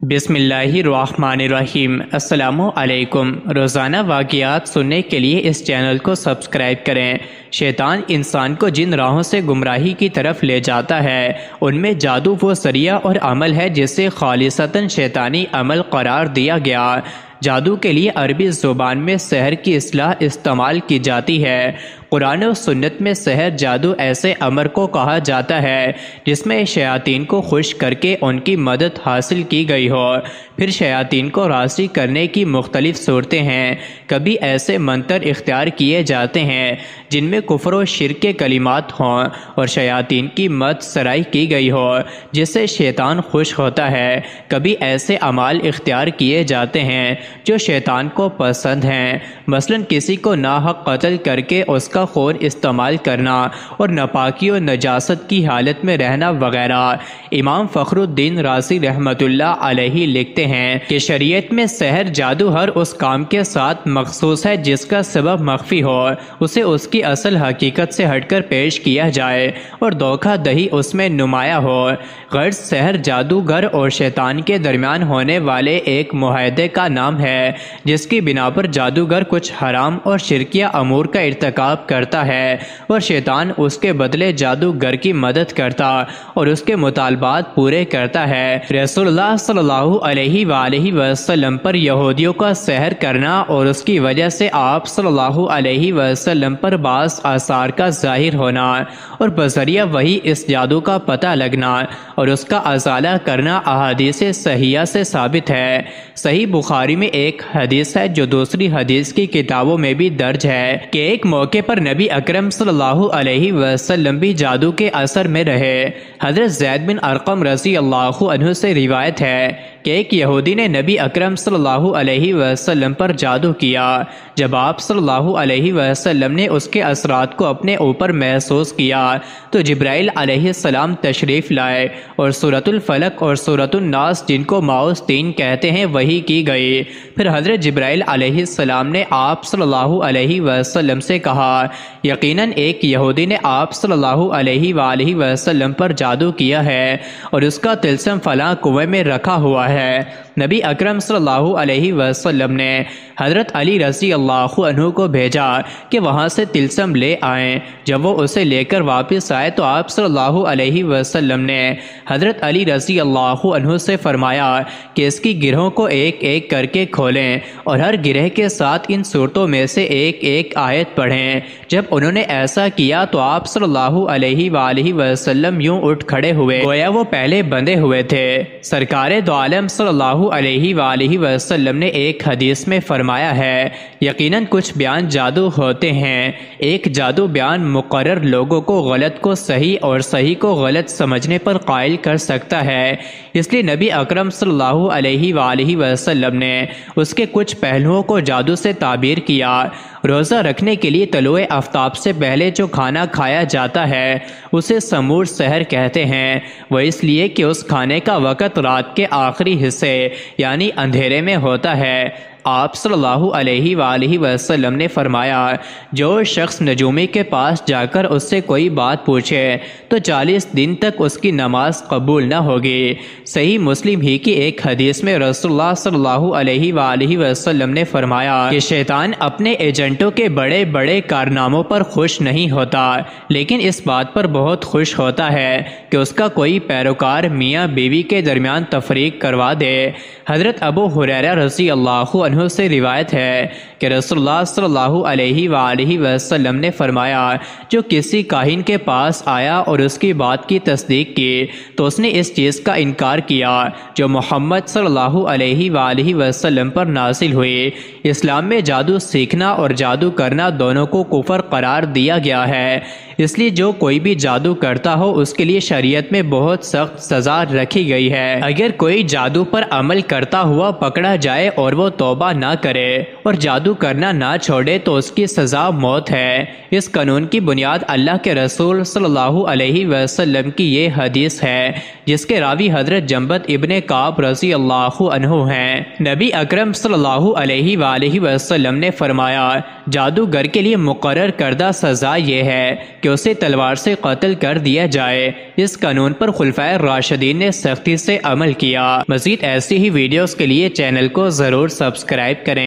بسم اللہ الرحمن الرحیم۔ السلام علیکم۔ روزانہ واقعات سننے کے لیے اس چینل کو سبسکرائب کریں۔ شیطان انسان کو جن راہوں سے گمراہی کی طرف لے جاتا ہے ان میں جادو وہ ذریعہ اور عمل ہے جسے خالصتاً شیطانی عمل قرار دیا گیا۔ جادو کے لیے عربی زبان میں سحر کی اصطلاح استعمال کی جاتی ہے۔ قرآن و سنت میں سحر جادو ایسے امر کو کہا جاتا ہے جس میں شیاطین کو خوش کر کے ان کی مدد حاصل کی گئی ہو۔ پھر شیاطین کو راضی کرنے کی مختلف صورتیں ہیں۔ کبھی ایسے منتر اختیار کیے جاتے ہیں جن میں کفر و شرک کے کلمات ہوں اور شیاطین کی مدد سرائی کی گئی ہو جس سے شیطان خوش ہوتا ہے۔ کبھی ایسے اعمال اختیار کیے جاتے ہیں جو شیطان کو پسند ہیں، مثلا کسی کو ناحق قتل کر کے اس کا خون استعمال کرنا اور ناپاکی و نجاست کی حالت میں رہنا وغیرہ۔ امام فخر الدین رازی رحمۃ اللہ علیہ لکھتے ہیں کہ شریعت میں سحر جادو ہر اس کام کے ساتھ مخصوص ہے جس کا سبب مخفی ہو، اسے اس کی اصل حقیقت سے ہٹ کر پیش کیا جائے اور دھوکہ دہی اس میں نمایاں ہو۔ غرض سحر جادوگر اور شیطان کے درمیان ہونے والے ایک معاہدے کا نام ہے جس کی بنا پر جادوگر کچھ حرام اور شرکیہ امور کا ارتکاب کرتا ہے اور شیطان اس کے بدلے جادوگر کی مدد کرتا اور اس کے مطالبات پورے کرتا ہے۔ رسول اللہ صلی اللہ علیہ وآلہ وسلم پر یہودیوں کا سحر کرنا اور اس کی وجہ سے آپ صلی اللہ علیہ وسلم پر بعض آثار کا ظاہر ہونا اور بذریعہ وہی اس جادو کا پتہ لگنا اور اس کا ازالہ کرنا احادیث صحیحہ سے ثابت ہے۔ صحیح بخاری میں ایک حدیث ہے جو دوسری حدیث کی کتابوں میں بھی درج ہے کہ ایک موقع پر نبی اکرم صلی اللہ علیہ وسلم بھی جادو کے اثر میں رہے۔ حضرت زید بن ارقم رضی اللہ عنہ سے روایت ہے کہ ایک یہودی نے نبی اکرم صلی اللہ علیہ وسلم پر جادو کیا۔ جب آپ صلی اللہ علیہ وسلم نے اس کے اثرات کو اپنے اوپر محسوس کیا تو جبرائیل علیہ السلام تشریف لائے اور سورۃ الفلق اور سورۃ الناس جن کو معوذتین کہتے ہیں وہی کی گئی۔ پھر حضرت جبرائیل علیہ السلام نے آپ صلی اللہ علیہ وسلم سے کہا یقیناً ایک یہودی نے آپ صلی اللہ علیہ وآلہ وسلم پر جادو کیا ہے اور اس کا طلسم فلاں کنویں میں رکھا ہوا ہے۔ نبی اکرم صلی اللہ علیہ وسلم نے حضرت علی رضی اللہ عنہ کو بھیجا کہ وہاں سے طلسم لے آئیں۔ جب وہ اسے لے کر واپس آئے تو آپ صلی اللہ علیہ وسلم نے حضرت علی رضی اللہ عنہ سے فرمایا کہ اس کی گرہوں کو ایک ایک کر کے کھولیں اور ہر گرہ کے ساتھ ان صورتوں میں سے ایک ایک آیت پڑھیں۔ جب انہوں نے ایسا کیا تو آپ صلی اللہ علیہ وآلہ وسلم یوں اٹھ کھڑے ہوئے گویا وہ پہلے بندھے ہوئے تھے۔ سرکار دو عالم صلی اللہ علیہ وآلہ وسلم نے ایک حدیث میں فرمایا ہے یقیناً کچھ بیان جادو ہوتے ہیں۔ ایک جادو بیان مقرر لوگوں کو غلط کو صحیح اور صحیح کو غلط سمجھنے پر قائل کر سکتا ہے، اس لیے نبی اکرم صلی اللہ علیہ وآلہ وسلم نے اس کے کچھ پہلوؤں کو جادو سے تعبیر کیا۔ روزہ رکھنے کے لیے طلوع آفتاب سے پہلے جو کھانا کھایا جاتا ہے اسے سمور سحر کہتے ہیں، وہ اس لیے کہ اس کھانے کا وقت رات کے آخری حصے یعنی اندھیرے میں ہوتا ہے۔ آپ صلی اللہ علیہ وآلہ وسلم نے فرمایا جو شخص نجومی کے پاس جا کر اس سے کوئی بات پوچھے تو 40 دن تک اس کی نماز قبول نہ ہوگی۔ صحیح مسلم ہی کی ایک حدیث میں رسول اللہ صلی اللہ علیہ وآلہ وسلم نے فرمایا کہ شیطان اپنے ایجنٹوں کے بڑے بڑے کارناموں پر خوش نہیں ہوتا لیکن اس بات پر بہت خوش ہوتا ہے کہ اس کا کوئی پیروکار میاں بیوی کے درمیان تفریق کروا دے۔ حضرت ابو ہریرہ رضی اللہ عنہ سے روایت ہے کہ رسول اللہ صلی اللہ علیہ وآلہ وسلم نے فرمایا جو کسی کاہن کے پاس آیا اور اس کی بات کی تصدیق کی تو اس نے اس چیز کا انکار کیا جو محمد صلی اللہ علیہ وآلہ وسلم پر نازل ہوئی۔ اسلام میں جادو سیکھنا اور جادو کرنا دونوں کو کفر قرار دیا گیا ہے، اس لیے جو کوئی بھی جادو کرتا ہو اس کے لیے شریعت میں بہت سخت سزا رکھی گئی ہے۔ اگر کوئی جادو پر عمل کرتا ہوا پکڑا جائے اور وہ توبہ نہ کرے اور جادو کرنا نہ چھوڑے تو اس کی سزا موت ہے۔ اس قانون کی بنیاد اللہ کے رسول صلی اللہ علیہ وسلم کی یہ حدیث ہے جس کے راوی حضرت جنبت ابن کعب رضی اللہ عنہ ہیں۔ نبی اکرم صلی اللہ علیہ وآلہ وسلم نے فرمایا جادوگر کے لیے مقرر کردہ سزا یہ ہے کہ کہ اسے تلوار سے قتل کر دیا جائے۔ اس قانون پر خلفائے راشدین نے سختی سے عمل کیا۔ مزید ایسی ہی ویڈیوز کے لیے چینل کو ضرور سبسکرائب کریں۔